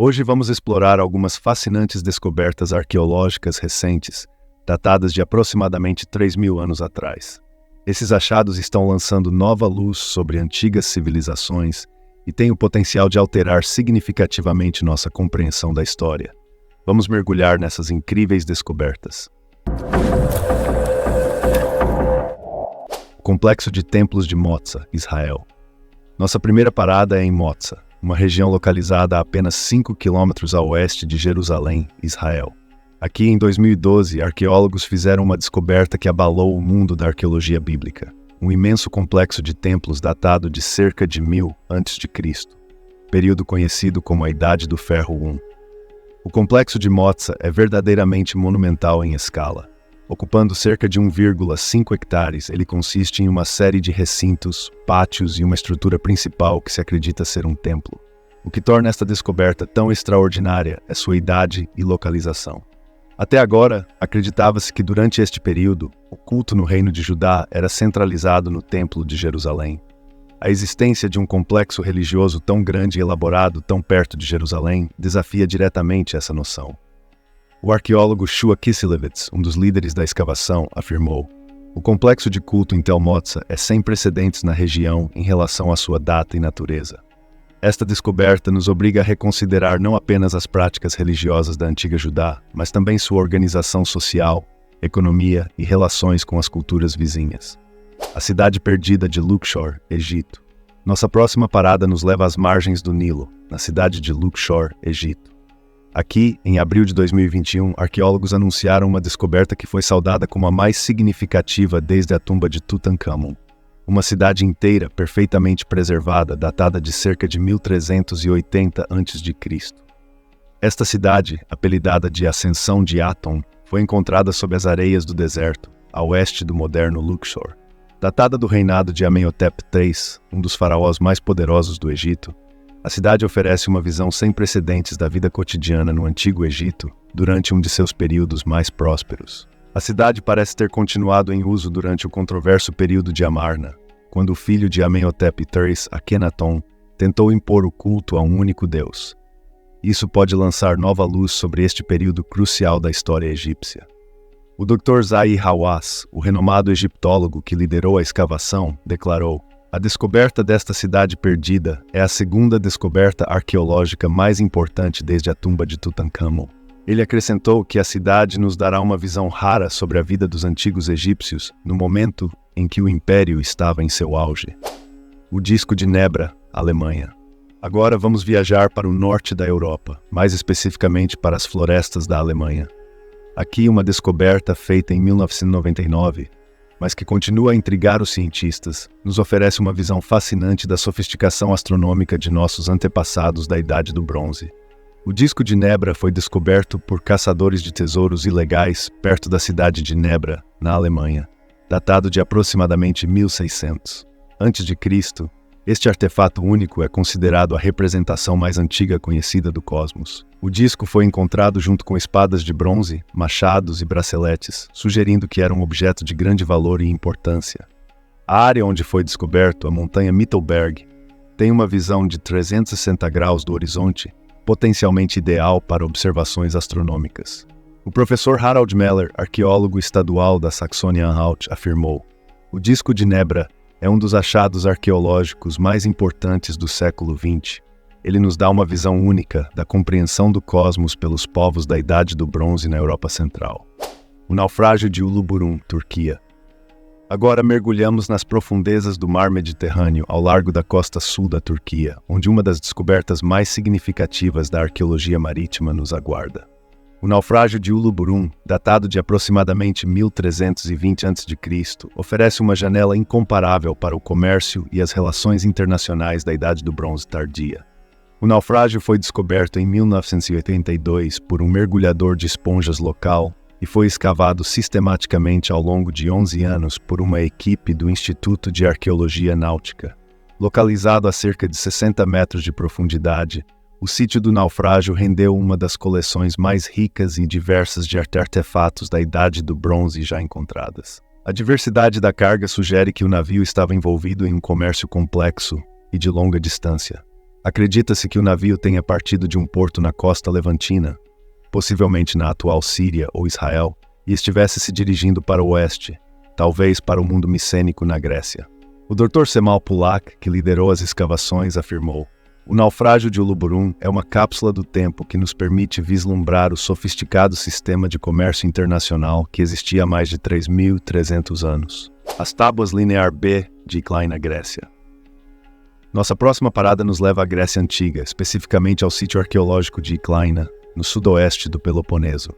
Hoje vamos explorar algumas fascinantes descobertas arqueológicas recentes, datadas de aproximadamente 3.000 anos atrás. Esses achados estão lançando nova luz sobre antigas civilizações e têm o potencial de alterar significativamente nossa compreensão da história. Vamos mergulhar nessas incríveis descobertas. O Complexo de Templos de Moza, Israel. Nossa primeira parada é em Moza, uma região localizada a apenas 5 quilômetros a oeste de Jerusalém, Israel. Aqui, em 2012, arqueólogos fizeram uma descoberta que abalou o mundo da arqueologia bíblica. Um imenso complexo de templos datado de cerca de 1000 a.C., período conhecido como a Idade do Ferro I. O complexo de Moza é verdadeiramente monumental em escala. Ocupando cerca de 1,5 hectares, ele consiste em uma série de recintos, pátios e uma estrutura principal que se acredita ser um templo. O que torna esta descoberta tão extraordinária é sua idade e localização. Até agora, acreditava-se que durante este período, o culto no Reino de Judá era centralizado no Templo de Jerusalém. A existência de um complexo religioso tão grande e elaborado tão perto de Jerusalém desafia diretamente essa noção. O arqueólogo Shua Kisilevitz, um dos líderes da escavação, afirmou: "O complexo de culto em Tel Moza é sem precedentes na região em relação à sua data e natureza." Esta descoberta nos obriga a reconsiderar não apenas as práticas religiosas da antiga Judá, mas também sua organização social, economia e relações com as culturas vizinhas. A cidade perdida de Luxor, Egito. Nossa próxima parada nos leva às margens do Nilo, na cidade de Luxor, Egito. Aqui, em abril de 2021, arqueólogos anunciaram uma descoberta que foi saudada como a mais significativa desde a tumba de Tutankhamun. Uma cidade inteira perfeitamente preservada, datada de cerca de 1380 a.C. Esta cidade, apelidada de Ascensão de Aton, foi encontrada sob as areias do deserto, a oeste do moderno Luxor. Datada do reinado de Amenhotep III, um dos faraós mais poderosos do Egito, a cidade oferece uma visão sem precedentes da vida cotidiana no Antigo Egito durante um de seus períodos mais prósperos. A cidade parece ter continuado em uso durante o controverso período de Amarna, quando o filho de Amenhotep III, Akhenaton, tentou impor o culto a um único deus. Isso pode lançar nova luz sobre este período crucial da história egípcia. O Dr. Zahi Hawass, o renomado egiptólogo que liderou a escavação, declarou: "A descoberta desta cidade perdida é a segunda descoberta arqueológica mais importante desde a tumba de Tutankhamun." Ele acrescentou que a cidade nos dará uma visão rara sobre a vida dos antigos egípcios no momento em que o império estava em seu auge. O Disco de Nebra, Alemanha. Agora vamos viajar para o norte da Europa, mais especificamente para as florestas da Alemanha. Aqui uma descoberta feita em 1999, mas que continua a intrigar os cientistas, nos oferece uma visão fascinante da sofisticação astronômica de nossos antepassados da Idade do Bronze. O Disco de Nebra foi descoberto por caçadores de tesouros ilegais perto da cidade de Nebra, na Alemanha, datado de aproximadamente 1600 a.C. Este artefato único é considerado a representação mais antiga conhecida do cosmos. O disco foi encontrado junto com espadas de bronze, machados e braceletes, sugerindo que era um objeto de grande valor e importância. A área onde foi descoberto, a montanha Mittelberg, tem uma visão de 360 graus do horizonte, potencialmente ideal para observações astronômicas. O professor Harald Meller, arqueólogo estadual da Saxônia-Anhalt, afirmou: "O Disco de Nebra é um dos achados arqueológicos mais importantes do século XX. Ele nos dá uma visão única da compreensão do cosmos pelos povos da Idade do Bronze na Europa Central." O naufrágio de Uluburun, Turquia. Agora mergulhamos nas profundezas do mar Mediterrâneo ao largo da costa sul da Turquia, onde uma das descobertas mais significativas da arqueologia marítima nos aguarda. O naufrágio de Uluburun, datado de aproximadamente 1320 a.C., oferece uma janela incomparável para o comércio e as relações internacionais da Idade do Bronze tardia. O naufrágio foi descoberto em 1982 por um mergulhador de esponjas local e foi escavado sistematicamente ao longo de 11 anos por uma equipe do Instituto de Arqueologia Náutica. Localizado a cerca de 60 metros de profundidade, o sítio do naufrágio rendeu uma das coleções mais ricas e diversas de artefatos da Idade do Bronze já encontradas. A diversidade da carga sugere que o navio estava envolvido em um comércio complexo e de longa distância. Acredita-se que o navio tenha partido de um porto na costa levantina, possivelmente na atual Síria ou Israel, e estivesse se dirigindo para o oeste, talvez para o mundo micênico na Grécia. O Dr. Cemal Pulak, que liderou as escavações, afirmou: "O naufrágio de Uluburun é uma cápsula do tempo que nos permite vislumbrar o sofisticado sistema de comércio internacional que existia há mais de 3.300 anos. As tábuas linear B de Ikline, na Grécia." Nossa próxima parada nos leva à Grécia Antiga, especificamente ao sítio arqueológico de Ikline, no sudoeste do Peloponeso.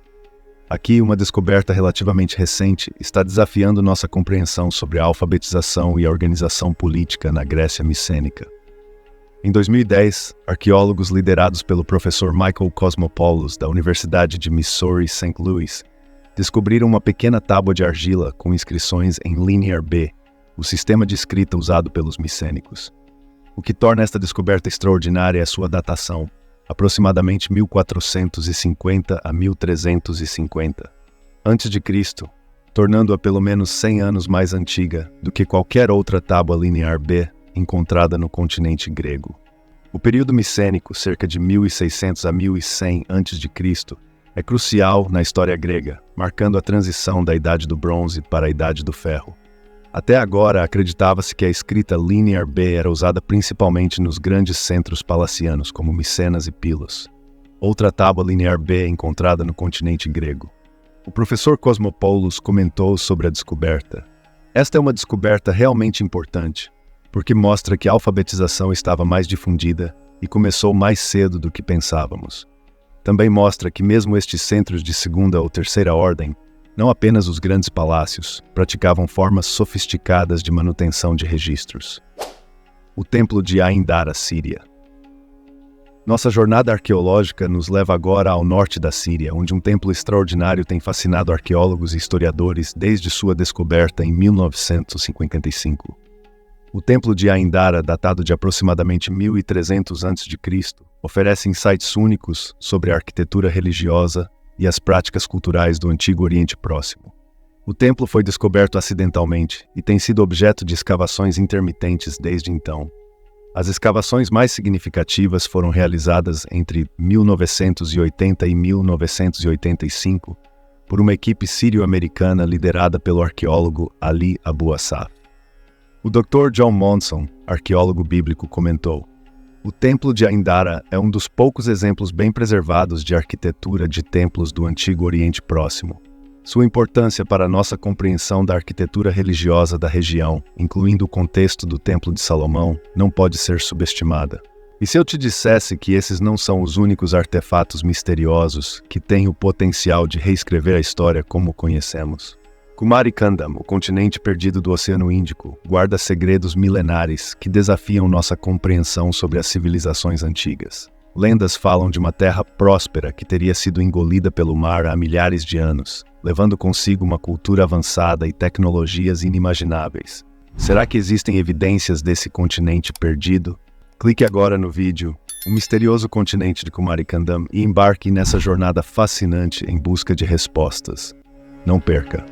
Aqui, uma descoberta relativamente recente está desafiando nossa compreensão sobre a alfabetização e a organização política na Grécia micênica. Em 2010, arqueólogos liderados pelo professor Michael Cosmopoulos, da Universidade de Missouri St. Louis, descobriram uma pequena tábua de argila com inscrições em Linear B, o sistema de escrita usado pelos micênicos. O que torna esta descoberta extraordinária é sua datação, aproximadamente 1450 a 1350 a.C., tornando-a pelo menos 100 anos mais antiga do que qualquer outra tábua linear B encontrada no continente grego. O período micênico, cerca de 1600 a 1100 a.C., é crucial na história grega, marcando a transição da Idade do Bronze para a Idade do Ferro. Até agora, acreditava-se que a escrita Linear B era usada principalmente nos grandes centros palacianos, como Micenas e Pilos. Outra tábua Linear B é encontrada no continente grego. O professor Cosmopoulos comentou sobre a descoberta. Esta é uma descoberta realmente importante, porque mostra que a alfabetização estava mais difundida e começou mais cedo do que pensávamos. Também mostra que mesmo estes centros de segunda ou terceira ordem, não apenas os grandes palácios, praticavam formas sofisticadas de manutenção de registros. O Templo de Ain Dara, Síria. Nossa jornada arqueológica nos leva agora ao norte da Síria, onde um templo extraordinário tem fascinado arqueólogos e historiadores desde sua descoberta em 1955. O Templo de Ain Dara, datado de aproximadamente 1300 a.C., oferece insights únicos sobre a arquitetura religiosa e as práticas culturais do Antigo Oriente Próximo. O templo foi descoberto acidentalmente e tem sido objeto de escavações intermitentes desde então. As escavações mais significativas foram realizadas entre 1980 e 1985 por uma equipe sírio-americana liderada pelo arqueólogo Ali Abu Assaf. O Dr. John Monson, arqueólogo bíblico, comentou: "O Templo de Ain Dara é um dos poucos exemplos bem preservados de arquitetura de templos do Antigo Oriente Próximo. Sua importância para a nossa compreensão da arquitetura religiosa da região, incluindo o contexto do Templo de Salomão, não pode ser subestimada." E se eu te dissesse que esses não são os únicos artefatos misteriosos que têm o potencial de reescrever a história como o conhecemos? Kumarikandam, o continente perdido do Oceano Índico, guarda segredos milenares que desafiam nossa compreensão sobre as civilizações antigas. Lendas falam de uma terra próspera que teria sido engolida pelo mar há milhares de anos, levando consigo uma cultura avançada e tecnologias inimagináveis. Será que existem evidências desse continente perdido? Clique agora no vídeo O Misterioso Continente de Kumarikandam e embarque nessa jornada fascinante em busca de respostas. Não perca!